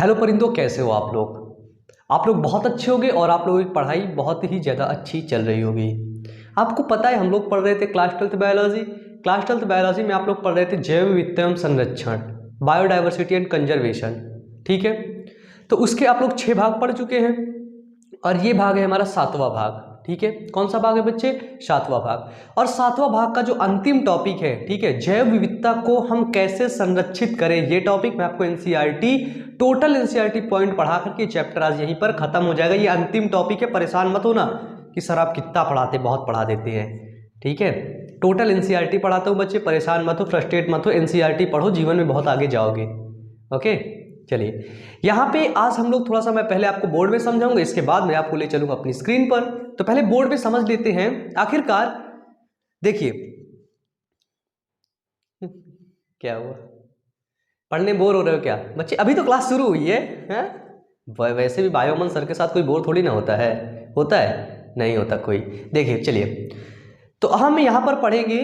Hello परिंदों, कैसे हो आप लोग? आप लोग बहुत अच्छे होंगे और आप लोगों की पढ़ाई बहुत ही ज़्यादा अच्छी चल रही होगी। आपको पता है हम लोग पढ़ रहे थे class 12th biology. Class 12th biology में आप लोग पढ़ रहे थे जैव विविधता एवं संरक्षण, बायोडाइवर्सिटी एंड कंजर्वेशन। ठीक है, तो उसके आप लोग 6 भाग पढ़ चुके हैं और ये भाग है हमारा 7वां भाग। ठीक है, कौन सा भाग है बच्चे? 7वां भाग। और 7वां भाग का जो अंतिम टॉपिक है, ठीक है, जैव विविधता को हम कैसे संरक्षित करें, ये टॉपिक मैं आपको एनसीईआरटी टोटल एनसीईआरटी पॉइंट पढ़ा करके चैप्टर आज यहीं पर खत्म हो जाएगा। ये अंतिम टॉपिक है, परेशान मत होना कि सर आप कितना पढ़ाते, बहुत पढ़ा देते हैं। ठीक है, टोटल एनसीईआरटी पढ़ाता हूँ बच्चे, परेशान मत हो, फ्रस्ट्रेट मत हो, एनसीईआरटी पढ़ो, जीवन में बहुत आगे जाओगे। ओके, चलिए यहाँ पे आज हम लोग थोड़ा सा, मैं पहले आपको बोर्ड में समझाऊंगा, इसके बाद मैं आपको ले चलूंगा अपनी स्क्रीन पर। तो पहले बोर्ड में समझ लेते हैं। आखिरकार देखिए क्या हुआ, पढ़ने बोर हो रहे हो क्या बच्चे? अभी तो क्लास शुरू हुई है, हैं? वैसे भी बायोमन सर के साथ कोई बोर थोड़ी ना होता है। होता है? नहीं होता कोई। देखिए चलिए, तो हम यहाँ पर पढ़ेंगे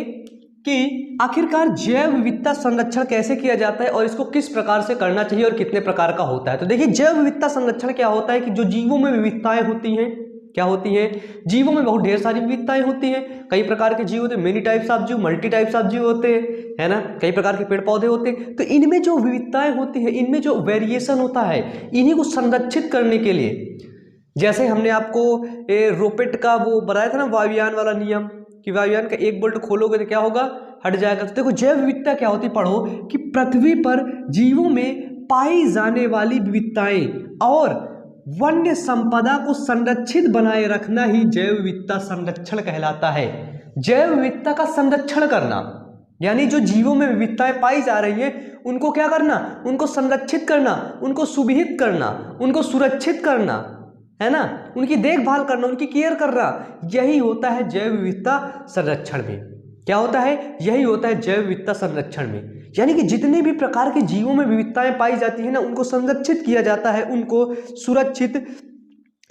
कि आखिरकार जैव विविधता संरक्षण कैसे किया जाता है और इसको किस प्रकार से करना चाहिए और कितने प्रकार का होता है। तो देखिए, जैव विविधता संरक्षण क्या होता है कि जो जीवों में विविधताएं होती हैं, क्या होती हैं? जीवों में बहुत ढेर सारी विविधताएं होती हैं। कई प्रकार के जीव होते हैं, मेनी टाइप्स ऑफ जीव, मल्टी टाइप्स ऑफ जीव होते हैं, है ना? कई प्रकार के पेड़ पौधे होते हैं। तो इनमें जो विविधताएं होती है, इनमें जो वेरिएशन होता है, इन्हीं को संरक्षित करने के लिए, जैसे हमने आपको रोपेट का वो बताया था ना, वायुयान वाला नियम, कि वायुयान का एक बोल्ट खोलोगे तो क्या होगा? हट जाएगा। तो देखो, जैव विविधता क्या होती, पढ़ो कि पृथ्वी पर जीवों में पाई जाने वाली विविधताएं और वन्य संपदा को संरक्षित बनाए रखना ही जैव विविधता संरक्षण कहलाता है। जैव विविधता का संरक्षण करना यानी जो जीवों में विविधताएं पाई जा रही हैं उनको क्या करना? उनको संरक्षित करना, उनको सुविहित करना, उनको सुरक्षित करना, है ना? उनकी देखभाल करना, उनकी केयर करना, यही होता है जैव विविधता संरक्षण में। क्या होता है? यही होता है जैव विविधता संरक्षण में। यानी कि जितने भी प्रकार के जीवों में विविधताएं पाई जाती है ना, उनको संरक्षित किया जाता है, उनको सुरक्षित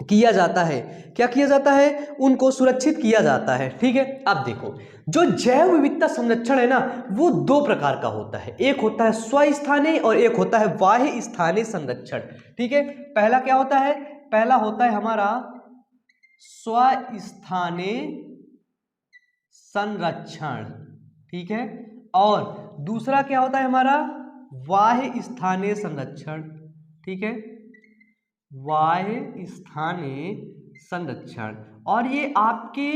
किया जाता है। क्या किया जाता है? उनको सुरक्षित किया जाता है। ठीक है, अब देखो, जो जैव विविधता संरक्षण है ना, वो 2 प्रकार का होता है। एक होता है स्वस्थानीय और एक होता है बाह्य स्थानीय संरक्षण। ठीक है, पहला क्या होता है? पहला होता है हमारा स्वस्थानीय संरक्षण, ठीक है, और दूसरा क्या होता है हमारा? बाह्य स्थानीय संरक्षण। ठीक है, बाह्य स्थानीय संरक्षण। और ये आपके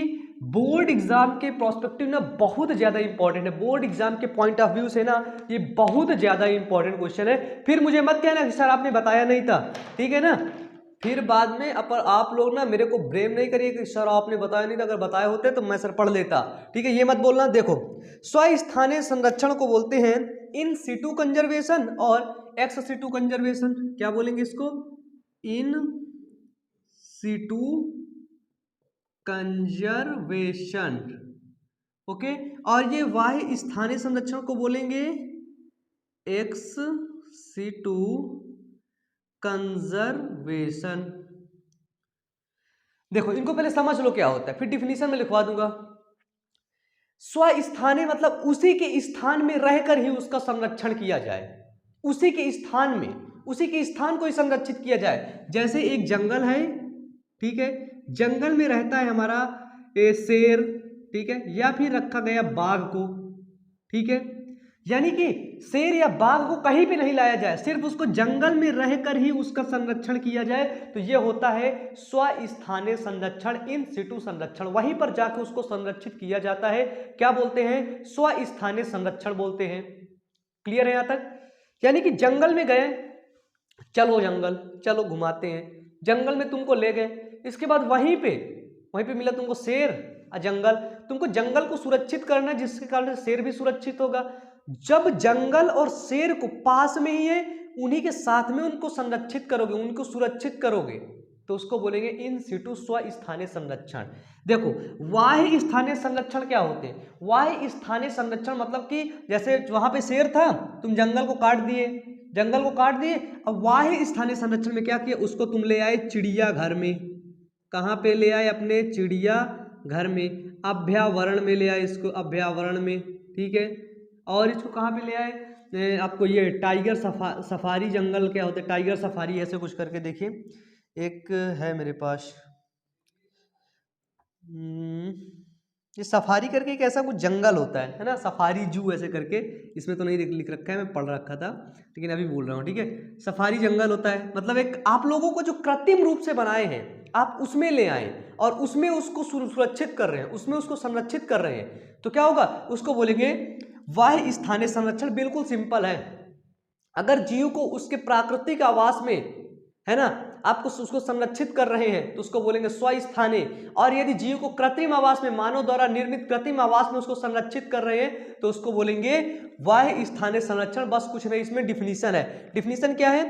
बोर्ड एग्जाम के प्रोस्पेक्टिव ना बहुत ज्यादा इंपॉर्टेंट है। बोर्ड एग्जाम के पॉइंट ऑफ व्यू से ना ये बहुत ज्यादा इंपॉर्टेंट क्वेश्चन है। फिर मुझे मत कहना कि सर आपने बताया नहीं था, ठीक है ना? फिर बाद में आप लोग ना मेरे को ब्लेम नहीं करिए कि सर आपने बताया नहीं था, अगर बताए होते तो मैं सर पढ़ लेता। ठीक है, ये मत बोलना। देखो, स्वस्थानीय संरक्षण को बोलते हैं इन सिटू कंजर्वेशन और एक्स सिटू कंजर्वेशन। क्या बोलेंगे इसको? इन सिटू कंजर्वेशन। ओके, और ये बाह्य स्थानीय संरक्षण को बोलेंगे एक्स सिटू कंजर्वेशन। देखो, इनको पहले समझ लो क्या होता है, फिर डिफिनीशन में लिखवा दूंगा। स्वस्थानीय मतलब उसी के स्थान में रहकर ही उसका संरक्षण किया जाए, उसी के स्थान में, उसी के स्थान को ही संरक्षित किया जाए। जैसे एक जंगल है, ठीक है, जंगल में रहता है हमारा शेर, ठीक है, या फिर रखा गया बाघ को, ठीक है, यानी कि शेर या बाघ को कहीं पे नहीं लाया जाए, सिर्फ उसको जंगल में रहकर ही उसका संरक्षण किया जाए, तो ये होता है स्वस्थानीय संरक्षण, इन सिटू संरक्षण। वहीं पर जाकर उसको संरक्षित किया जाता है। क्या बोलते हैं? स्वस्थानीय संरक्षण बोलते हैं। क्लियर है यहां तक? यानी कि जंगल में गए, चलो जंगल, चलो घुमाते हैं, जंगल में तुमको ले गए, इसके बाद वहीं पे मिला तुमको शेर और जंगल, तुमको जंगल को सुरक्षित करना, जिसके कारण शेर भी सुरक्षित होगा। जब जंगल और शेर को पास में ही है, उन्हीं के साथ में उनको संरक्षित करोगे, उनको सुरक्षित करोगे, तो उसको बोलेंगे इन सिटू स्वस्थानीय संरक्षण। देखो, बाह्य स्थानीय संरक्षण क्या होते हैं? बाह्य स्थानीय संरक्षण मतलब कि जैसे वहां पे शेर था, तुम जंगल को काट दिए, जंगल को काट दिए, अब बाह्य स्थानीय संरक्षण में क्या किया? उसको तुम ले आए चिड़ियाघर में। कहाँ पे ले आए? अपने चिड़ियाघर में, अभ्यावरण में ले आए इसको, अभ्यावरण में, ठीक है। और इसको कहाँ पे ले आए? आपको ये टाइगर सफारी जंगल क्या होता है, टाइगर सफारी ऐसे कुछ करके देखिए, एक है मेरे पास। ये सफारी करके एक ऐसा कुछ जंगल होता है ना, सफारी जू ऐसे करके, इसमें तो नहीं लिख रखा है, मैं पढ़ रखा था लेकिन अभी बोल रहा हूँ, ठीक है। सफारी जंगल होता है, मतलब एक आप लोगों को जो कृत्रिम रूप से बनाए हैं आप उसमें ले आए और उसमें उसको सुरक्षित कर रहे हैं, उसमें उसको संरक्षित कर रहे हैं, तो क्या होगा, उसको बोलेंगे वाह्य स्थानीय संरक्षण। बिल्कुल सिंपल है। अगर जीव को उसके प्राकृतिक आवास में, है ना, आप उसको संरक्षित कर रहे हैं तो उसको बोलेंगे स्वस्थानीय। और यदि जीव को कृत्रिम आवास में, मानव द्वारा निर्मित कृत्रिम आवास में उसको संरक्षित कर रहे हैं तो उसको बोलेंगे वाह्य स्थानीय संरक्षण। बस कुछ नहीं, इसमें डिफिनीशन है। डिफिनीशन क्या है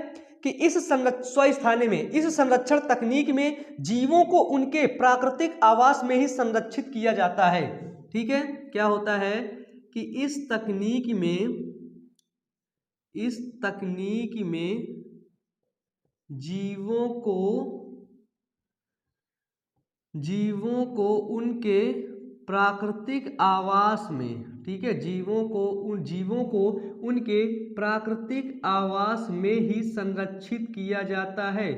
कि इस स्वस्थानीय में, इस संरक्षण तकनीक में जीवों को उनके प्राकृतिक आवास में ही संरक्षित किया जाता है। ठीक है, क्या होता है कि इस तकनीक में जीवों को उनके प्राकृतिक आवास में, ठीक है, जीवों को उनके प्राकृतिक आवास में ही संरक्षित किया जाता है,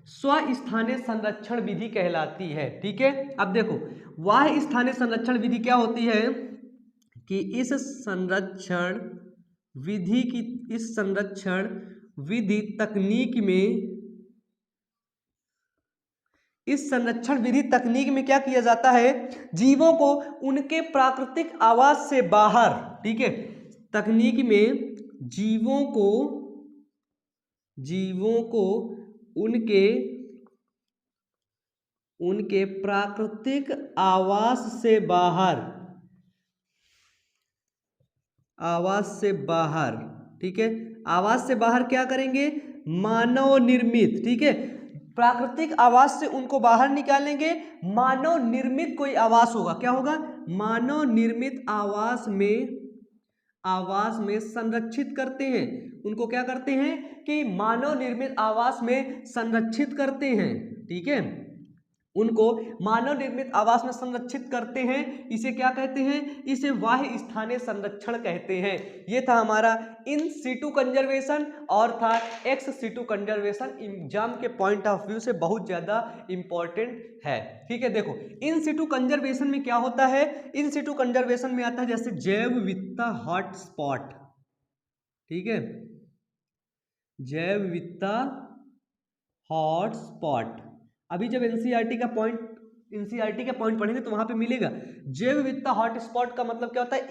स्वस्थानीय संरक्षण विधि कहलाती है। ठीक है, अब देखो वाह्य स्थानीय संरक्षण विधि क्या होती है कि इस संरक्षण विधि तकनीक में क्या किया जाता है, जीवों को उनके प्राकृतिक आवास से बाहर, ठीक है, तकनीक में जीवों को उनके प्राकृतिक आवास से बाहर, ठीक है, आवास से बाहर क्या करेंगे, मानव निर्मित, ठीक है, प्राकृतिक आवास से उनको बाहर निकालेंगे, मानव निर्मित कोई आवास होगा, क्या होगा, मानव निर्मित आवास में संरक्षित करते हैं। उनको क्या करते हैं कि मानव निर्मित आवास में संरक्षित करते हैं। ठीक है, उनको मानव निर्मित आवास में संरक्षित करते हैं। इसे क्या कहते हैं, इसे वाह्य स्थानीय संरक्षण कहते हैं। ये था हमारा इन सीटू कंजर्वेशन और था एक्स सीटू कंजर्वेशन। एग्जाम के पॉइंट ऑफ व्यू से बहुत ज्यादा इंपॉर्टेंट है। ठीक है, देखो इन सीटू कंजर्वेशन में क्या होता है, इन सीटू कंजर्वेशन में आता है जैसे जैव विविधता हॉटस्पॉट, ठीक है, जैव विविधता हॉटस्पॉट। अभी जब एनसीईआरटी का पॉइंट पढ़ेंगे तो वहां पे मिलेगा जैव विविधता हॉटस्पॉट का मतलब क्या होता है,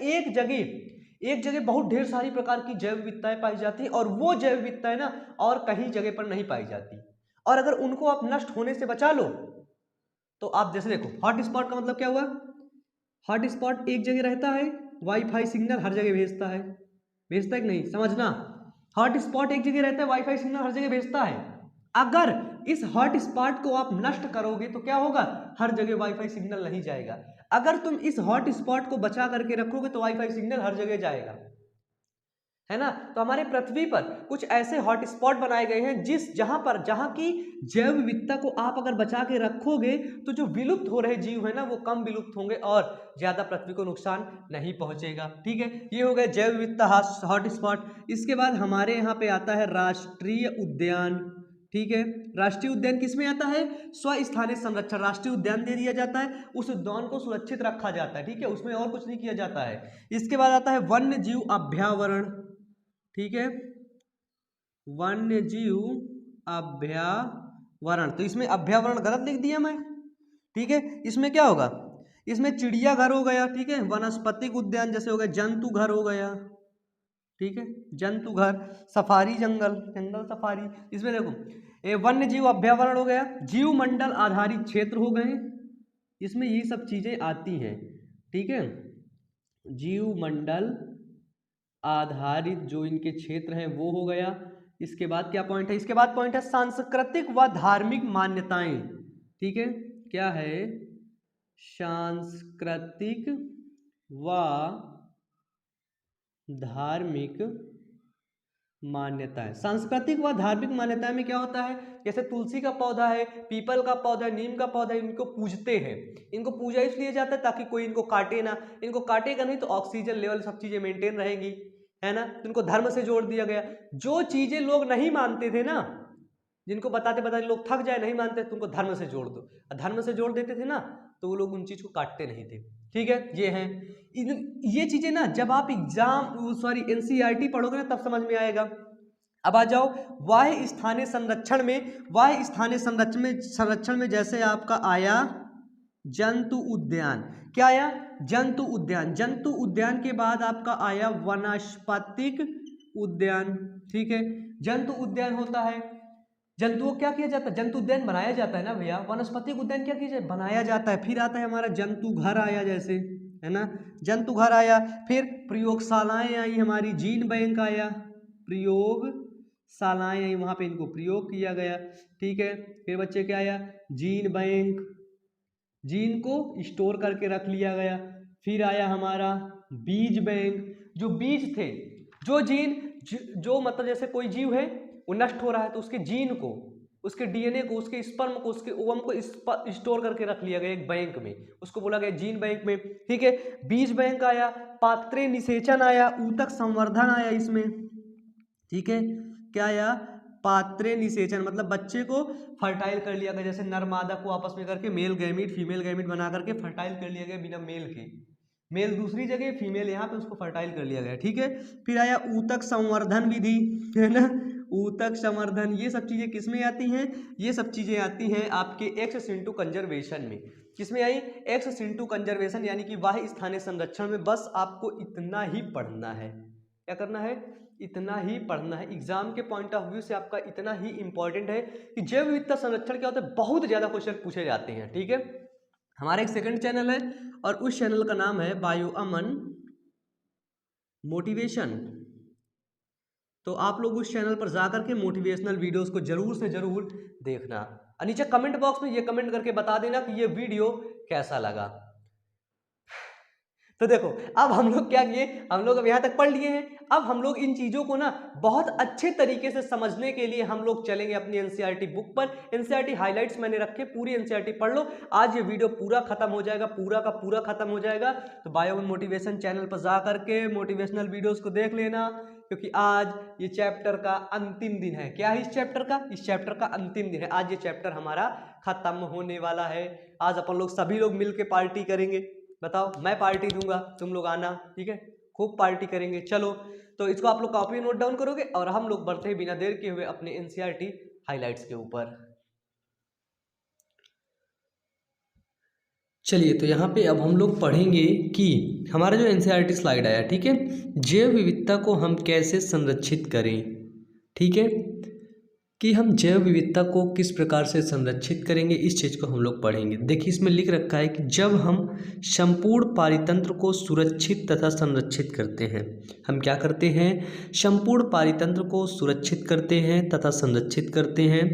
एक जगह बहुत ढेर सारी प्रकार की जैव विविधताएं पाई जाती है और वो जैव विविधताएं ना और कहीं जगह पर नहीं पाई जाती, और अगर उनको आप नष्ट होने से बचा लो तो आप जैसे देखो हॉटस्पॉट का मतलब क्या हुआ, हॉटस्पॉट एक जगह रहता है, वाईफाई सिग्नल हर जगह भेजता है कि नहीं, समझना, हॉटस्पॉट एक जगह रहता है, वाईफाई सिग्नल हर जगह भेजता है। अगर इस हॉटस्पॉट को आप नष्ट करोगे तो क्या होगा, हर जगह वाईफाई सिग्नल नहीं जाएगा। अगर तुम इस हॉटस्पॉट को बचा करके रखोगे तो वाईफाई सिग्नल हर जगह जाएगा, है ना। तो हमारे पृथ्वी पर कुछ ऐसे हॉटस्पॉट बनाए गए हैं जहां की जैव विविधता को आप अगर बचा के रखोगे तो जो विलुप्त हो रहे जीव है ना वो कम विलुप्त होंगे और ज्यादा पृथ्वी को नुकसान नहीं पहुंचेगा। ठीक है, ये हो गए जैव विविधता हॉटस्पॉट। इसके बाद हमारे यहाँ पे आता है राष्ट्रीय उद्यान। ठीक है, राष्ट्रीय उद्यान किसमें आता है, स्वस्थानीय संरक्षण। राष्ट्रीय उद्यान दे दिया जाता है, उस उद्यान को सुरक्षित रखा जाता है, ठीक है, उसमें और कुछ नहीं किया जाता है। इसके बाद आता है वन्य जीव अभ्यावरण। ठीक है, वन्य जीव अभ्यावरण, तो इसमें अभ्यावरण गलत लिख दिया मैं। ठीक है, इसमें क्या होगा, इसमें चिड़ियाघर हो गया, ठीक है, वनस्पतिक उद्यान जैसे हो गया, जंतु घर हो गया, ठीक है, जंतु घर, सफारी जंगल सफारी। इसमें देखो वन्य जीव अभ्यावरण हो गया, जीव मंडल आधारित क्षेत्र हो गए, इसमें ये सब चीजें आती हैं। ठीक है, जीव मंडल आधारित जो इनके क्षेत्र हैं वो हो गया। इसके बाद क्या पॉइंट है, इसके बाद पॉइंट है सांस्कृतिक व धार्मिक मान्यताएं। ठीक है, क्या है, सांस्कृतिक व धार्मिक मान्यताएं। सांस्कृतिक व धार्मिक मान्यताएं में क्या होता है, जैसे तुलसी का पौधा है, पीपल का पौधा है, नीम का पौधा है, इनको पूजते हैं। इनको पूजा इसलिए जाता है ताकि कोई इनको काटे ना, इनको काटेगा नहीं तो ऑक्सीजन लेवल सब चीजें मेंटेन रहेंगी, है ना। इनको धर्म से जोड़ दिया गया। जो चीजें लोग नहीं मानते थे ना, जिनको बताते बताते लोग थक जाए, नहीं मानते तो उनको धर्म से जोड़ दो, धर्म से जोड़ देते थे ना तो वो लोग उन चीज को काटते नहीं थे। ठीक है, ये हैं ये चीजें ना, जब आप एनसीईआरटी पढ़ोगे ना तब समझ में आएगा। अब आ जाओ वाह्य स्थानीय संरक्षण में। वाह्य स्थानीय संरक्षण में जैसे आपका आया जंतु उद्यान। क्या आया? जंतु उद्यान। जंतु उद्यान के बाद आपका आया वनस्पतिक उद्यान। ठीक है, जंतु उद्यान होता है, जंतुओं क्या किया जाता है, जंतु उद्यान बनाया जाता है ना भैया। वनस्पतिक उद्यान क्या किया जाए, बनाया जाता है। फिर आता है हमारा जंतु घर आया, जैसे है ना, जंतु घर आया। फिर प्रयोगशालाएं आई हमारी, जीन बैंक आया, प्रयोगशालाएं आई, वहां पे इनको प्रयोग किया गया। ठीक है, फिर बच्चे क्या आया, जीन बैंक, जीन को स्टोर करके रख लिया गया। फिर आया हमारा बीज बैंक, जो बीज थे, जो जीन जो मतलब जैसे कोई जीव है वो नष्ट हो रहा है तो उसके जीन को, उसके डीएनए को, उसके स्पर्म को, उसके ओवम को स्टोर करके रख लिया गया एक बैंक में, उसको बोला गया जीन बैंक में। ठीक है, बीज बैंक आया, पात्रे निषेचन आया, ऊतक संवर्धन आया इसमें। ठीक है, क्या आया, पात्रे निषेचन, मतलब बच्चे को फर्टाइल कर लिया गया, जैसे नर मादा को आपस में करके मेल गैमीट फीमेल गैमीट बना करके फर्टाइल कर लिया गया बिना मेल के, मेल दूसरी जगह फीमेल यहाँ पे, उसको फर्टाइल कर लिया गया। ठीक है, फिर आया ऊतक संवर्धन विधि, है ना, ऊतक संवर्धन। ये सब चीजें किसमें आती हैं, ये सब चीजें आती हैं आपके एक्स सिंटू कंजर्वेशन में। किसमें आई, एक्स सिंटू कंजर्वेशन, यानी कि वाह्य स्थानीय संरक्षण में। बस आपको इतना ही पढ़ना है, क्या करना है, इतना ही पढ़ना है। एग्जाम के पॉइंट ऑफ व्यू से आपका इतना ही इंपॉर्टेंट है कि जैव विविधता संरक्षण क्या होता है, बहुत ज्यादा क्वेश्चन पूछे जाते हैं। ठीक है, हमारा एक सेकंड चैनल है और उस चैनल का नाम है बायो अमन मोटिवेशन। तो आप लोग उस चैनल पर जाकर के मोटिवेशनल वीडियोस को जरूर से जरूर देखना। और नीचे कमेंट बॉक्स में ये कमेंट करके बता देना कि ये वीडियो कैसा लगा। तो देखो अब हम लोग क्या किए, हम लोग अब यहाँ तक पढ़ लिए हैं। अब हम लोग इन चीज़ों को ना बहुत अच्छे तरीके से समझने के लिए हम लोग चलेंगे अपनी एनसीईआरटी बुक पर। एनसीईआरटी हाइलाइट्स मैंने रखे, पूरी एनसीईआरटी पढ़ लो। आज ये वीडियो पूरा खत्म हो जाएगा, पूरा का पूरा खत्म हो जाएगा। तो बायो मोटिवेशन चैनल पर जा करके मोटिवेशनल वीडियोज़ को देख लेना, क्योंकि आज ये चैप्टर का अंतिम दिन है। क्या है इस चैप्टर का, इस चैप्टर का अंतिम दिन है। आज ये चैप्टर हमारा खत्म होने वाला है। आज अपन लोग सभी लोग मिल के पार्टी करेंगे। बताओ, मैं पार्टी दूंगा, तुम लोग आना, ठीक है, खूब पार्टी करेंगे। चलो, तो इसको आप लोग कॉपी नोट डाउन करोगे और हम लोग बढ़ते हैं बिना देर के हुए अपने एनसीईआरटी हाइलाइट्स के ऊपर। चलिए, तो यहाँ पे अब हम लोग पढ़ेंगे कि हमारा जो एनसीईआरटी स्लाइड आया, ठीक है, जैव विविधता को हम कैसे संरक्षित करें। ठीक है, कि हम जैव विविधता को किस प्रकार से संरक्षित करेंगे, इस चीज़ को हम लोग पढ़ेंगे। देखिए, इसमें लिख रखा है कि जब हम संपूर्ण पारितंत्र को सुरक्षित तथा संरक्षित करते हैं, हम क्या करते हैं, संपूर्ण पारितंत्र को सुरक्षित करते हैं तथा संरक्षित करते हैं,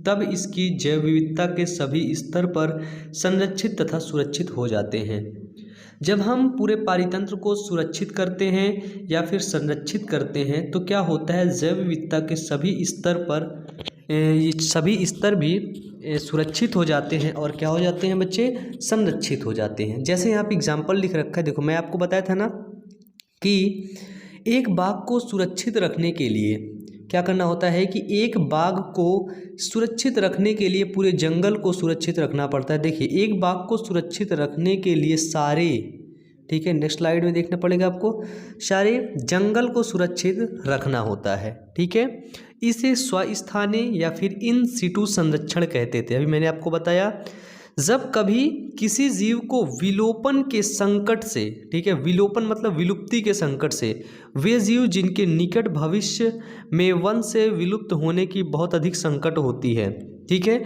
तब इसकी जैव विविधता के सभी स्तर पर संरक्षित तथा सुरक्षित हो जाते हैं। जब हम पूरे पारितंत्र को सुरक्षित करते हैं या फिर संरक्षित करते हैं तो क्या होता है, जैव विविधता के सभी स्तर पर ये सभी स्तर भी सुरक्षित हो जाते हैं और क्या हो जाते हैं बच्चे, संरक्षित हो जाते हैं। जैसे यहाँ पे एग्जाम्पल लिख रखा है, देखो मैं आपको बताया था ना कि एक बाघ को सुरक्षित रखने के लिए क्या करना होता है कि एक बाघ को सुरक्षित रखने के लिए पूरे जंगल को सुरक्षित रखना पड़ता है। देखिए, एक बाघ को सुरक्षित रखने के लिए सारे, ठीक है, नेक्स्ट स्लाइड में देखना पड़ेगा आपको, सारे जंगल को सुरक्षित रखना होता है। ठीक है, इसे स्वस्थानीय या फिर इन सिटू संरक्षण कहते थे। अभी मैंने आपको बताया, जब कभी किसी जीव को विलोपन के संकट से, ठीक है, विलोपन मतलब विलुप्ति के संकट से, वे जीव जिनके निकट भविष्य में वंश से विलुप्त होने की बहुत अधिक संकट होती है। ठीक है,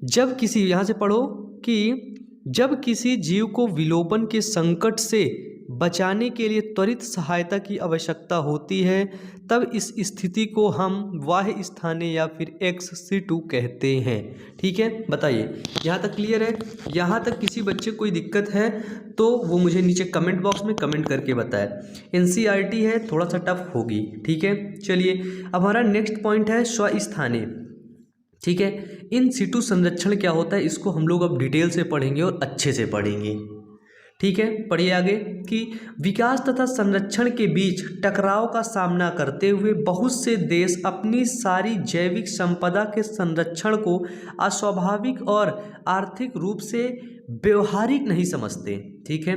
जब किसी, यहाँ से पढ़ो कि जब किसी जीव को विलोपन के संकट से बचाने के लिए त्वरित सहायता की आवश्यकता होती है, तब इस स्थिति को हम बाह्य स्थानीय या फिर ex-situ कहते हैं। ठीक है, बताइए यहाँ तक क्लियर है? यहाँ तक किसी बच्चे को कोई दिक्कत है तो वो मुझे नीचे कमेंट बॉक्स में कमेंट करके बताए। NCERT है, थोड़ा सा टफ होगी। ठीक है, चलिए अब हमारा नेक्स्ट पॉइंट है स्वस्थानीय। ठीक है, इन सिटू संरक्षण क्या होता है, इसको हम लोग अब डिटेल से पढ़ेंगे और अच्छे से पढ़ेंगे। ठीक है, पढ़िए आगे कि विकास तथा संरक्षण के बीच टकराव का सामना करते हुए बहुत से देश अपनी सारी जैविक संपदा के संरक्षण को अस्वाभाविक और आर्थिक रूप से व्यवहारिक नहीं समझते। ठीक है,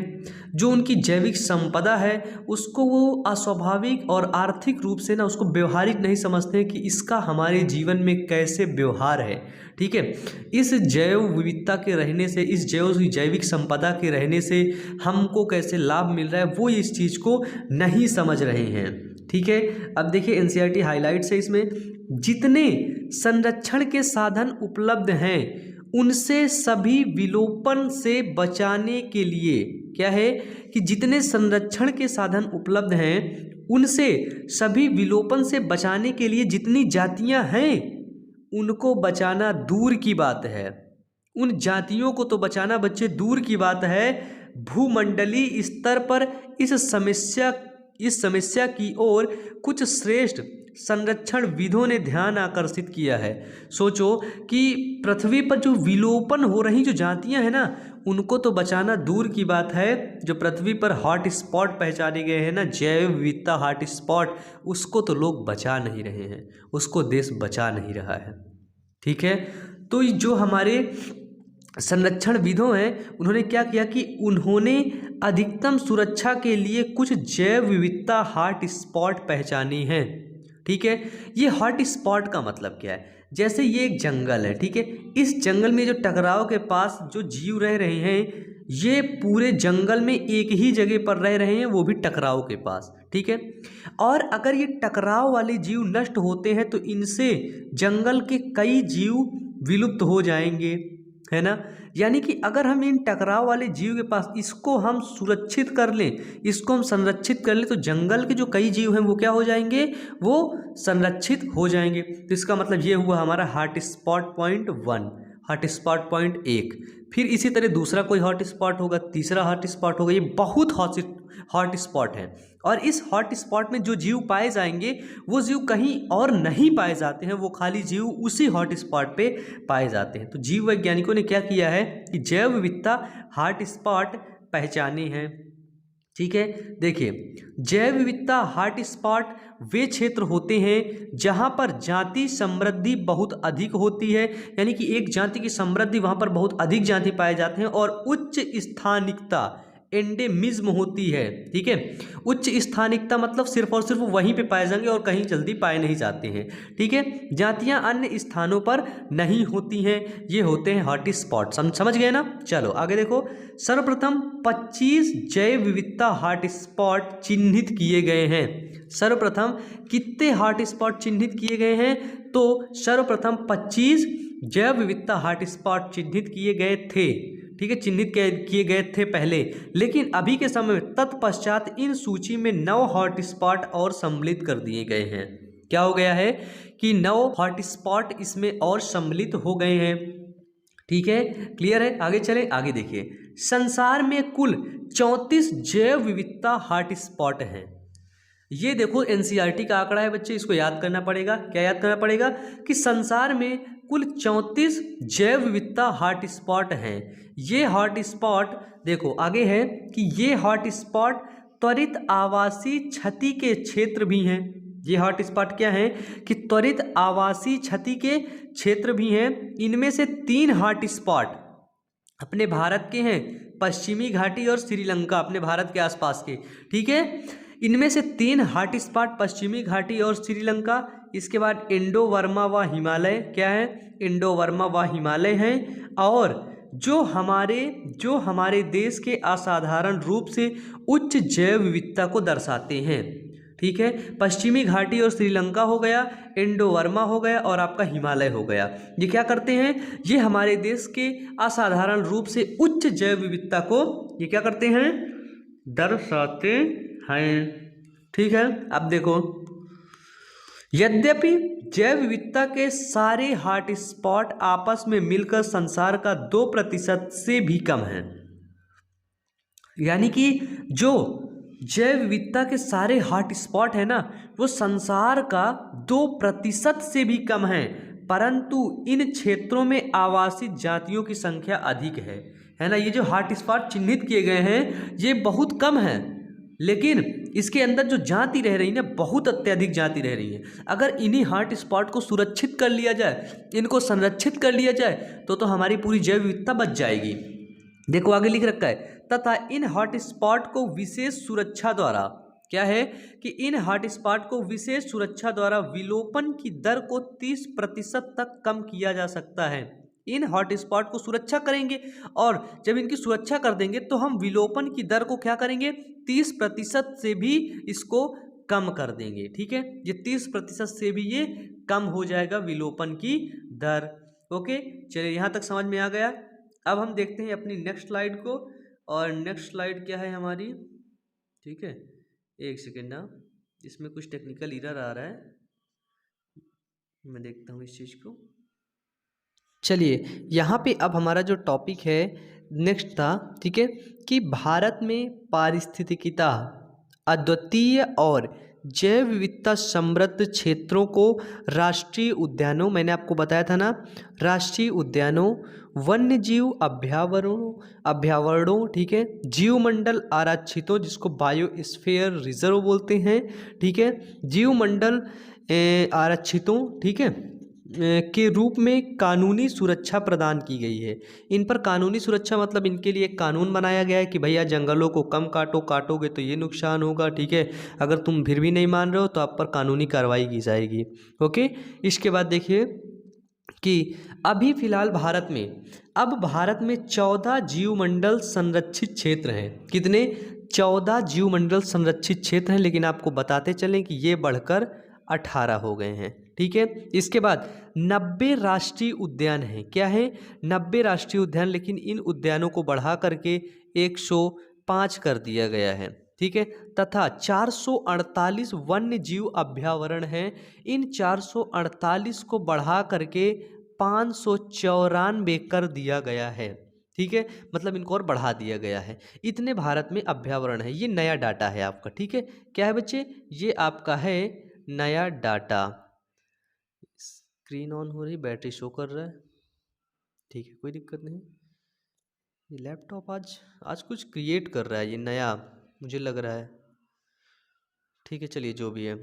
जो उनकी जैविक संपदा है उसको वो अस्वाभाविक और आर्थिक रूप से ना उसको व्यवहारिक नहीं समझते कि इसका हमारे जीवन में कैसे व्यवहार है। ठीक है, इस जैव विविधता के रहने से, इस जैविक संपदा के रहने से हमको कैसे लाभ मिल रहा है वो इस चीज़ को नहीं समझ रहे हैं। ठीक है, अब देखिए NCERT हाईलाइट्स है इसमें, जितने संरक्षण के साधन उपलब्ध हैं उनसे सभी विलोपन से बचाने के लिए, क्या है कि जितने संरक्षण के साधन उपलब्ध हैं उनसे सभी विलोपन से बचाने के लिए जितनी जातियां हैं उनको बचाना दूर की बात है। उन जातियों को तो बचाना बच्चे दूर की बात है, भूमंडलीय स्तर पर इस समस्या की ओर कुछ श्रेष्ठ संरक्षण विदों ने ध्यान आकर्षित किया है। सोचो कि पृथ्वी पर जो विलोपन हो रही जो जातियां हैं ना उनको तो बचाना दूर की बात है, जो पृथ्वी पर हॉट स्पॉट पहचाने गए हैं ना, जैव विविधता हॉट स्पॉट, उसको तो लोग बचा नहीं रहे हैं, उसको देश बचा नहीं रहा है। ठीक है, तो जो हमारे संरक्षण विदों हैं उन्होंने क्या किया कि उन्होंने अधिकतम सुरक्षा के लिए कुछ जैव विविधता हॉट स्पॉट पहचानी हैं। ठीक है, ये हॉट स्पॉट का मतलब क्या है, जैसे ये एक जंगल है। ठीक है, इस जंगल में जो टकराव के पास जो जीव रह रहे हैं ये पूरे जंगल में एक ही जगह पर रह रहे हैं, वो भी टकराव के पास। ठीक है, और अगर ये टकराव वाले जीव नष्ट होते हैं तो इनसे जंगल के कई जीव विलुप्त हो जाएंगे, है ना। यानी कि अगर हम इन टकराव वाले जीव के पास इसको हम सुरक्षित कर लें, इसको हम संरक्षित कर लें तो जंगल के जो कई जीव हैं वो क्या हो जाएंगे, वो संरक्षित हो जाएंगे। तो इसका मतलब ये हुआ हमारा hot spot point 1, hot spot point 1। फिर इसी तरह दूसरा कोई हॉट स्पॉट होगा, तीसरा हॉट स्पॉट होगा, ये बहुत हॉट स्पॉट है। और इस हॉट स्पॉट में जो जीव पाए जाएंगे वो जीव कहीं और नहीं पाए जाते हैं, वो खाली जीव उसी हॉट स्पॉट पे पाए जाते हैं। तो जीव वैज्ञानिकों ने क्या किया है कि जैव विविधता हॉट स्पॉट पहचाने हैं। ठीक है, देखिए जैव विविधता हॉट स्पॉट वे क्षेत्र होते हैं जहां पर जाति समृद्धि बहुत अधिक होती है, यानी कि एक जाति की समृद्धि वहां पर बहुत अधिक जाति पाए जाते हैं, और उच्च स्थानिकता एंडेमिज्म होती है। ठीक है, उच्च स्थानिकता मतलब सिर्फ और सिर्फ वहीं पे पाए जाएंगे और कहीं जल्दी पाए नहीं जाते हैं। ठीक है, जातियां अन्य स्थानों पर नहीं होती हैं, ये होते हैं हॉट स्पॉट। समझ गए ना। चलो आगे देखो, सर्वप्रथम 25 जैव विविधता हॉट स्पॉट चिन्हित किए गए हैं। सर्वप्रथम कितने हॉट स्पॉट चिन्हित किए गए हैं, तो सर्वप्रथम 25 जैव विविधता हॉट स्पॉट चिन्हित किए गए थे। ठीक है, चिन्हित किए गए थे पहले, लेकिन अभी के समय में तत्पश्चात इन सूची में 9 हॉट स्पॉट और सम्मिलित कर दिए गए हैं। क्या हो गया है कि 9 हॉट स्पॉट इसमें और सम्मिलित हो गए हैं। ठीक है, क्लियर है। आगे चलें, आगे देखिए, संसार में कुल 34 जैव विविधता हॉट स्पॉट हैं। ये देखो NCERT का आंकड़ा है बच्चे, इसको याद करना पड़ेगा। क्या याद करना पड़ेगा कि संसार में कुल 34 जैव विविधता हॉट स्पॉट हैं। ये हॉट स्पॉट देखो आगे है कि ये हॉट स्पॉट त्वरित आवासीय क्षति के क्षेत्र भी हैं। ये हॉट स्पॉट क्या है कि त्वरित आवासीय क्षति के क्षेत्र भी हैं। इनमें से 3 हॉट स्पॉट अपने भारत के हैं, पश्चिमी घाटी और श्रीलंका, अपने भारत के आसपास के। ठीक है, इनमें से 3 हॉट स्पॉट पश्चिमी घाटी और श्रीलंका, इसके बाद इंडो वर्मा व हिमालय, क्या है, इंडो वर्मा व हिमालय हैं, और जो हमारे देश के असाधारण रूप से उच्च जैव विविधता को दर्शाते हैं। ठीक है, पश्चिमी घाटी और श्रीलंका हो गया, इंडो वर्मा हो गया और आपका हिमालय हो गया। ये क्या करते हैं, ये हमारे देश के असाधारण रूप से उच्च जैव विविधता को ये क्या करते हैं, दर्शाते हैं। ठीक है, अब देखो, यद्यपि जैव विविधता के सारे हॉटस्पॉट आपस में मिलकर संसार का 2% से भी कम है। यानी कि जो जैव विविधता के सारे हॉटस्पॉट है ना, वो संसार का 2% से भी कम है, परंतु इन क्षेत्रों में आवासित जातियों की संख्या अधिक है ना। ये जो हॉटस्पॉट चिन्हित किए गए हैं ये बहुत कम है, लेकिन इसके अंदर जो जाति रह रही है ना, बहुत अत्यधिक जाति रह रही है। अगर इन्हीं हॉटस्पॉट को सुरक्षित कर लिया जाए, इनको संरक्षित कर लिया जाए, तो हमारी पूरी जैव विविधता बच जाएगी। देखो आगे लिख रखा है, तथा इन हॉटस्पॉट को विशेष सुरक्षा द्वारा, क्या है कि इन हॉटस्पॉट को विशेष सुरक्षा द्वारा विलोपन की दर को 30% तक कम किया जा सकता है। इन हॉटस्पॉट को सुरक्षा करेंगे, और जब इनकी सुरक्षा कर देंगे तो हम विलोपन की दर को क्या करेंगे, 30% से भी इसको कम कर देंगे। ठीक है, ये 30% से भी ये कम हो जाएगा विलोपन की दर। ओके, चलिए यहाँ तक समझ में आ गया। अब हम देखते हैं अपनी नेक्स्ट स्लाइड को, और नेक्स्ट स्लाइड क्या है हमारी। ठीक है, एक सेकेंड ना, इसमें कुछ टेक्निकल एरर आ रहा है, मैं देखता हूँ इस चीज़ को। चलिए यहाँ पे अब हमारा जो टॉपिक है नेक्स्ट था, ठीक है, कि भारत में पारिस्थितिकीता अद्वितीय और जैव विविधता समृद्ध क्षेत्रों को राष्ट्रीय उद्यानों, मैंने आपको बताया था ना, राष्ट्रीय उद्यानों, वन्यजीव अभ्यावरणों, ठीक है, जीवमंडल आरक्षितों जिसको बायोस्फीयर रिजर्व बोलते हैं, ठीक है, जीवमंडल आरक्षितों, ठीक है, के रूप में कानूनी सुरक्षा प्रदान की गई है। इन पर कानूनी सुरक्षा मतलब इनके लिए एक कानून बनाया गया है कि भैया जंगलों को कम काटो, काटोगे तो ये नुकसान होगा। ठीक है, अगर तुम फिर भी नहीं मान रहे हो तो आप पर कानूनी कार्रवाई की जाएगी। ओके, इसके बाद देखिए कि अभी फिलहाल भारत में 14 जीवमंडल संरक्षित क्षेत्र हैं। कितने? 14 जीवमंडल संरक्षित क्षेत्र हैं, लेकिन आपको बताते चलें कि ये बढ़कर 18 हो गए हैं। ठीक है, इसके बाद 90 राष्ट्रीय उद्यान हैं। क्या है? 90 राष्ट्रीय उद्यान, लेकिन इन उद्यानों को बढ़ा करके 105 कर दिया गया है। ठीक है, तथा 448 वन्य जीव अभ्यावरण हैं। इन 448 को बढ़ा करके 594 कर दिया गया है। ठीक है, मतलब इनको और बढ़ा दिया गया है। इतने भारत में अभ्यावरण है। ये नया डाटा है आपका। ठीक है, क्या है बच्चे? ये आपका है नया डाटा। स्क्रीन ऑन हो रही, बैटरी शो कर रहा है। ठीक है, कोई दिक्कत नहीं। ये लैपटॉप आज कुछ क्रिएट कर रहा है, ये नया मुझे लग रहा है। ठीक है, चलिए जो भी है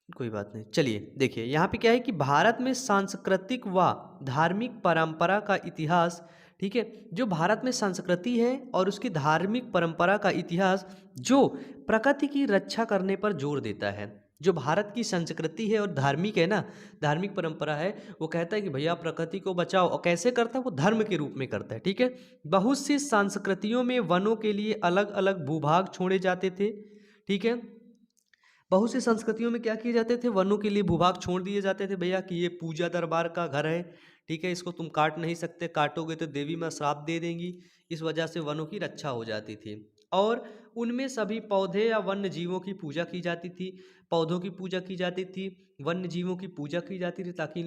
कोई बात नहीं। चलिए देखिए यहाँ पे क्या है कि भारत में सांस्कृतिक व धार्मिक परंपरा का इतिहास, ठीक है, जो भारत में संस्कृति है और उसकी धार्मिक परंपरा का इतिहास जो प्रकृति की रक्षा करने पर जोर देता है। जो भारत की संस्कृति है और धार्मिक है ना, धार्मिक परंपरा है, वो कहता है कि भैया प्रकृति को बचाओ। और कैसे करता है? वो धर्म के रूप में करता है। ठीक है, बहुत सी संस्कृतियों में वनों के लिए अलग अलग भूभाग छोड़े जाते थे। ठीक है, बहुत सी संस्कृतियों में क्या किए जाते थे? वनों के लिए भूभाग छोड़ दिए जाते थे भैया कि ये पूजा दरबार का घर है। ठीक है, इसको तुम काट नहीं सकते, काटोगे तो देवी माँ श्राप दे देंगी। इस वजह से वनों की रक्षा हो जाती थी, और उनमें सभी पौधे या वन्य जीवों की पूजा की जाती थी। पौधों की पूजा की जाती थी, वन्य जीवों की पूजा की जाती थी, ताकि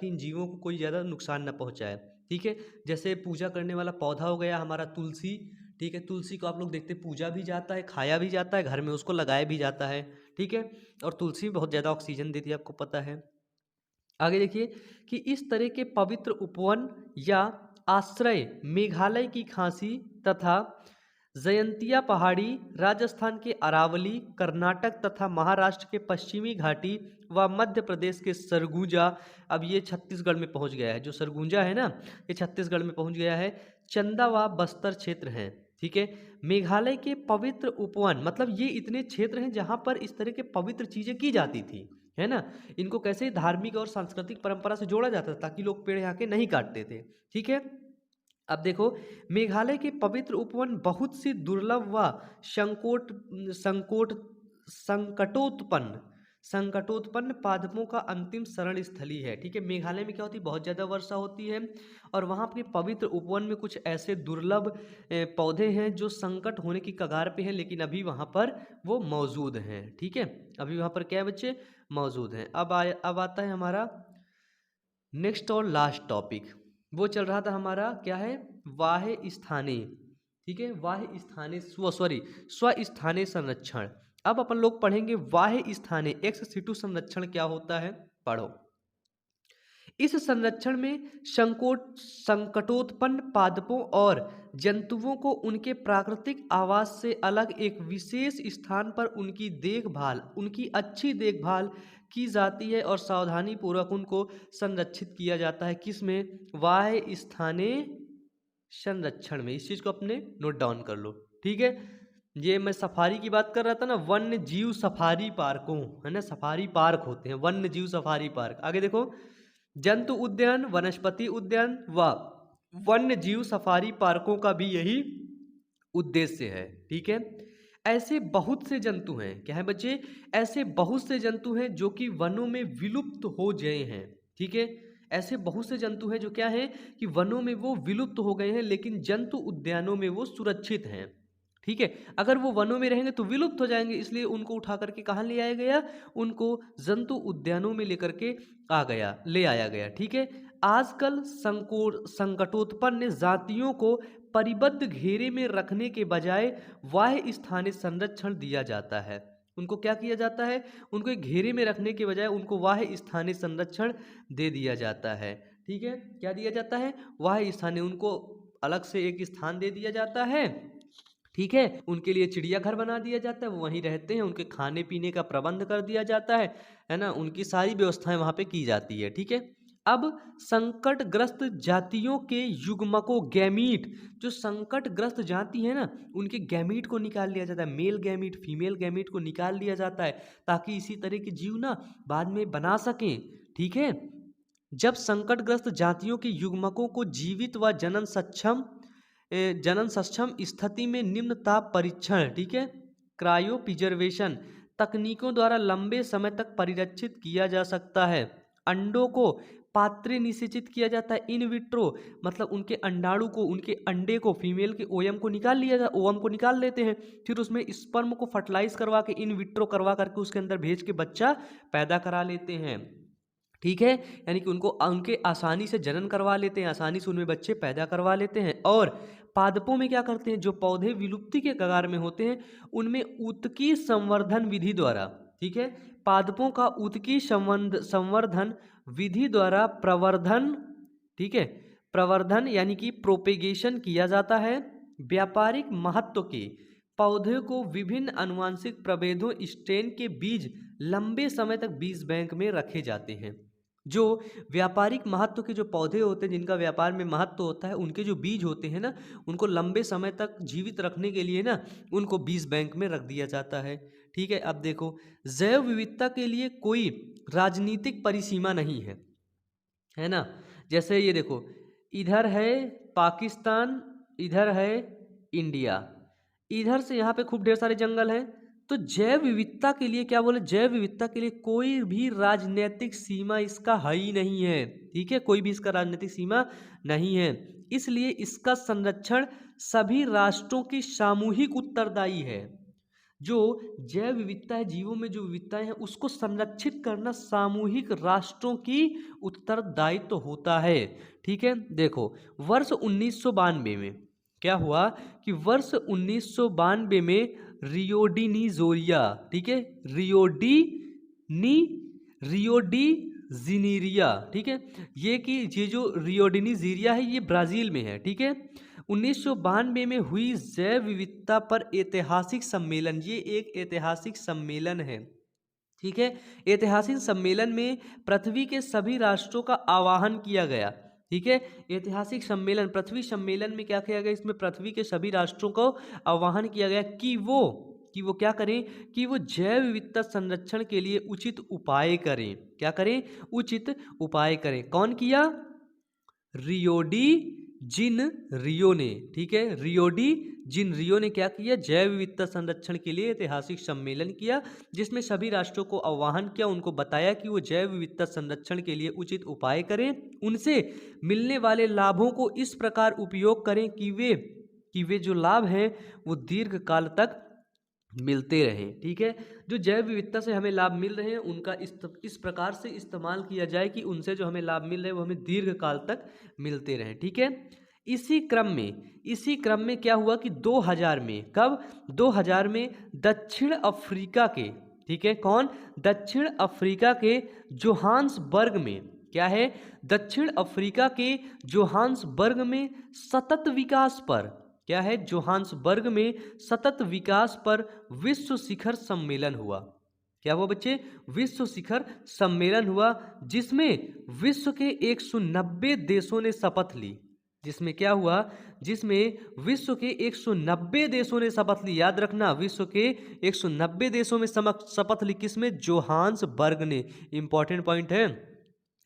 इन जीवों को कोई ज़्यादा नुकसान न पहुँचाए। ठीक है, जैसे पूजा करने वाला पौधा हो गया हमारा तुलसी। ठीक है, तुलसी को आप लोग देखते पूजा भी जाता है, खाया भी जाता है, घर में उसको लगाया भी जाता है। ठीक है, और तुलसी बहुत ज़्यादा ऑक्सीजन देती है, आपको पता है। आगे देखिए कि इस तरह के पवित्र उपवन या आश्रय मेघालय की खांसी तथा जयंतिया पहाड़ी, राजस्थान के अरावली, कर्नाटक तथा महाराष्ट्र के पश्चिमी घाटी व मध्य प्रदेश के सरगुजा, अब ये छत्तीसगढ़ में पहुंच गया है। जो सरगुजा है ना, ये छत्तीसगढ़ में पहुंच गया है। चंदा व बस्तर क्षेत्र हैं। ठीक है, मेघालय के पवित्र उपवन, मतलब ये इतने क्षेत्र हैं जहाँ पर इस तरह के पवित्र चीज़ें की जाती थी, है ना। इनको कैसे धार्मिक और सांस्कृतिक परंपरा से जोड़ा जाता था, ताकि लोग पेड़ यहाँ के नहीं काटते थे। ठीक है, अब देखो मेघालय के पवित्र उपवन बहुत सी दुर्लभ व संकटोत्पन्न संकटोत्पन्न पादपों का अंतिम शरण स्थली है। ठीक है, मेघालय में क्या होती है, बहुत ज़्यादा वर्षा होती है और वहाँ अपने पवित्र उपवन में कुछ ऐसे दुर्लभ पौधे हैं जो संकट होने की कगार पे हैं, लेकिन अभी वहाँ पर वो मौजूद हैं। ठीक है, अभी वहाँ पर क्या है बच्चे, मौजूद हैं। अब आता है हमारा नेक्स्ट और लास्ट टॉपिक, वो चल रहा था हमारा क्या है, वाह्य स्थानीय। ठीक है, वाह्य स्थानीय स्वस्थानीय संरक्षण। अब अपन लोग पढ़ेंगे वाह्य स्थानीय एक्स सिटु संरक्षण क्या होता है, पढ़ो। इस संरक्षण में संकटोत्पन्न पादपों और जंतुओं को उनके प्राकृतिक आवास से अलग एक विशेष स्थान पर उनकी अच्छी देखभाल की जाती है और सावधानी पूर्वक उनको संरक्षित किया जाता है। किसमें, वाह्य स्थानीय संरक्षण में। इस चीज को अपने नोट डाउन कर लो। ठीक है, ये मैं सफारी की बात कर रहा था ना, वन्य जीव सफारी पार्कों, है ना, सफारी पार्क होते हैं, वन्य जीव सफारी पार्क। आगे देखो, जंतु उद्यान, वनस्पति उद्यान व वन्य जीव सफारी पार्कों का भी यही उद्देश्य है। ठीक है, ऐसे बहुत से जंतु हैं, क्या है बच्चे, ऐसे बहुत से जंतु हैं जो कि वनों में विलुप्त हो गए हैं। ठीक है, ऐसे बहुत से जंतु हैं जो क्या है कि वनों में वो विलुप्त हो गए हैं, लेकिन जंतु उद्यानों में वो सुरक्षित हैं। ठीक है, अगर वो वनों में रहेंगे तो विलुप्त हो जाएंगे, इसलिए उनको उठा करके कहाँ ले आया गया, उनको जंतु उद्यानों में लेकर के ले आया गया। ठीक है, आजकल संकटोत्पन्न जातियों को परिबद्ध घेरे में रखने के बजाय वाह्य स्थानीय संरक्षण दिया जाता है। उनको क्या किया जाता है, उनको एक घेरे में रखने के बजाय उनको वाह्य स्थानीय संरक्षण दे दिया जाता है। ठीक है, क्या दिया जाता है, वाह्य स्थानीय, उनको अलग से एक स्थान दे दिया जाता है। ठीक है, उनके लिए चिड़ियाघर बना दिया जाता है, वो वहीं रहते हैं, उनके खाने पीने का प्रबंध कर दिया जाता है ना, उनकी सारी व्यवस्थाएं वहां पे की जाती है। ठीक है, अब संकटग्रस्त जातियों के युग्मकों गैमीट, जो संकटग्रस्त जाति है ना, उनके गैमीट को निकाल लिया जाता है, मेल गैमीट फीमेल गैमीट को निकाल लिया जाता है, ताकि इसी तरह के जीव ना बाद में बना सकें। ठीक है, जब संकटग्रस्त जातियों के युग्मकों को जीवित व जनन सक्षम स्थिति में निम्न ताप परीक्षण, ठीक है, क्रायो प्रिजर्वेशन तकनीकों द्वारा लंबे समय तक परिरक्षित किया जा सकता है। अंडों को पात्रे निषेचित किया जाता है, इन विट्रो, मतलब उनके अंडाणु को, उनके अंडे को, फीमेल के ओवम को निकाल लेते हैं, फिर उसमें स्पर्म को फर्टिलाइज करवा के इन विट्रो करवा करके उसके अंदर भेज के बच्चा पैदा करा लेते हैं। ठीक है, यानी कि उनके आसानी से जनन करवा लेते हैं, आसानी से उनमें बच्चे पैदा करवा लेते हैं। और पादपों में क्या करते हैं, जो पौधे विलुप्ति के कगार में होते हैं उनमें उत्कीय संवर्धन विधि द्वारा, ठीक है, पादपों का उत्कीय संवर्धन विधि द्वारा प्रवर्धन, ठीक है, प्रवर्धन यानी कि प्रोपेगेशन किया जाता है। व्यापारिक महत्व के पौधे को विभिन्न आनुवंशिक प्रभेदों स्ट्रेन के बीज लंबे समय तक बीज बैंक में रखे जाते हैं। जो व्यापारिक महत्व के जो पौधे होते हैं, जिनका व्यापार में महत्व होता है, उनके जो बीज होते हैं ना, उनको लंबे समय तक जीवित रखने के लिए ना उनको बीज बैंक में रख दिया जाता है। ठीक है, अब देखो, जैव विविधता के लिए कोई राजनीतिक परिसीमा नहीं है ना। जैसे ये देखो, इधर है पाकिस्तान, इधर है इंडिया, इधर से यहाँ पे खूब ढेर सारे जंगल हैं, तो जैव विविधता के लिए क्या बोले, जैव विविधता के लिए कोई भी राजनीतिक सीमा इसका है ही नहीं है। ठीक है, कोई भी इसका राजनीतिक सीमा नहीं है, इसलिए इसका संरक्षण सभी राष्ट्रों की सामूहिक उत्तरदायी है। जो जैव विविधता है, जीवों में जो विविधताएं हैं, उसको संरक्षित करना सामूहिक राष्ट्रों की उत्तरदायित्व होता है। ठीक है, देखो वर्ष 1992 में क्या हुआ कि वर्ष 1992 में रियो डी नीजोरिया, ठीक है, रियो डी जीनीरिया, ठीक है, ये जो रियो डी नीजीरिया है ये ब्राजील में है। ठीक है, 1992 में हुई जैव विविधता पर ऐतिहासिक सम्मेलन, ये एक ऐतिहासिक सम्मेलन है। ठीक है, ऐतिहासिक सम्मेलन में पृथ्वी के सभी राष्ट्रों का आह्वान किया गया। ठीक है, ऐतिहासिक सम्मेलन, पृथ्वी सम्मेलन में क्या किया गया, इसमें पृथ्वी के सभी राष्ट्रों को आह्वान किया गया कि वो क्या करें, कि वो जैव विविधता संरक्षण के लिए उचित उपाय करें। क्या करें, उचित उपाय करें। कौन किया, रियो ने, ठीक है, रियो डी जिन रियो ने क्या किया, जैव विविधता संरक्षण के लिए ऐतिहासिक सम्मेलन किया, जिसमें सभी राष्ट्रों को आह्वान किया, उनको बताया कि वो जैव विविधता संरक्षण के लिए उचित उपाय करें, उनसे मिलने वाले लाभों को इस प्रकार उपयोग करें कि वे जो लाभ हैं वो दीर्घ काल तक मिलते रहें। ठीक है, जो जैव विविधता से हमें लाभ मिल रहे हैं उनका इस प्रकार से इस्तेमाल किया जाए कि उनसे जो हमें लाभ मिल रहे हैं वो हमें दीर्घ काल तक मिलते रहें। ठीक है, इसी क्रम में क्या हुआ कि 2000 में, कब, 2000 में दक्षिण अफ्रीका के, ठीक है, कौन, दक्षिण अफ्रीका के जोहान्सबर्ग में, क्या है, दक्षिण अफ्रीका के जोहान्सबर्ग में सतत विकास पर, क्या है, जोहान्सबर्ग में सतत विकास पर विश्व शिखर सम्मेलन हुआ। क्या हुआ बच्चे, विश्व शिखर सम्मेलन हुआ, जिसमें विश्व के 190 देशों ने शपथ ली। जिसमें क्या हुआ, जिसमें विश्व के 190 देशों ने शपथ ली। याद रखना, विश्व के 190 देशों में शपथ ली, किसमें, जोहान्सबर्ग ने। इंपॉर्टेंट पॉइंट है,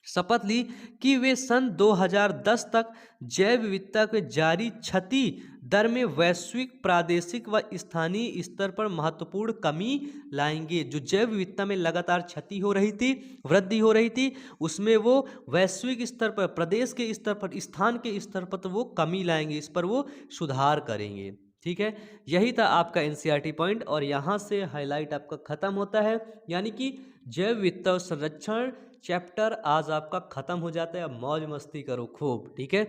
शपथ ली कि वे सन 2010 तक जैव विविधता के जारी क्षति दर में वैश्विक, प्रादेशिक व स्थानीय स्तर पर महत्वपूर्ण कमी लाएंगे। जो जैव विविधता में लगातार क्षति हो रही थी, वृद्धि हो रही थी, उसमें वो वैश्विक स्तर पर, प्रदेश के स्तर पर, स्थान के स्तर पर तो वो कमी लाएंगे, इस पर वो सुधार करेंगे। ठीक है, यही था आपका एनसीईआरटी पॉइंट और यहाँ से हाईलाइट आपका खत्म होता है। यानी कि जैव विविधता और संरक्षण चैप्टर आज आपका खत्म हो जाता है। अब मौज मस्ती करो खूब। ठीक है,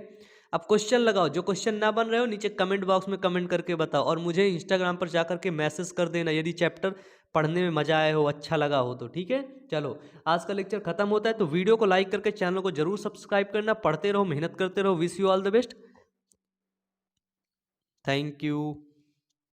अब क्वेश्चन लगाओ, जो क्वेश्चन ना बन रहे हो नीचे कमेंट बॉक्स में कमेंट करके बताओ, और मुझे इंस्टाग्राम पर जाकर के मैसेज कर देना यदि चैप्टर पढ़ने में मजा आया हो, अच्छा लगा हो तो। ठीक है, चलो आज का लेक्चर खत्म होता है, तो वीडियो को लाइक करके चैनल को जरूर सब्सक्राइब करना। पढ़ते रहो, मेहनत करते रहो। Wish you all the best, thank you.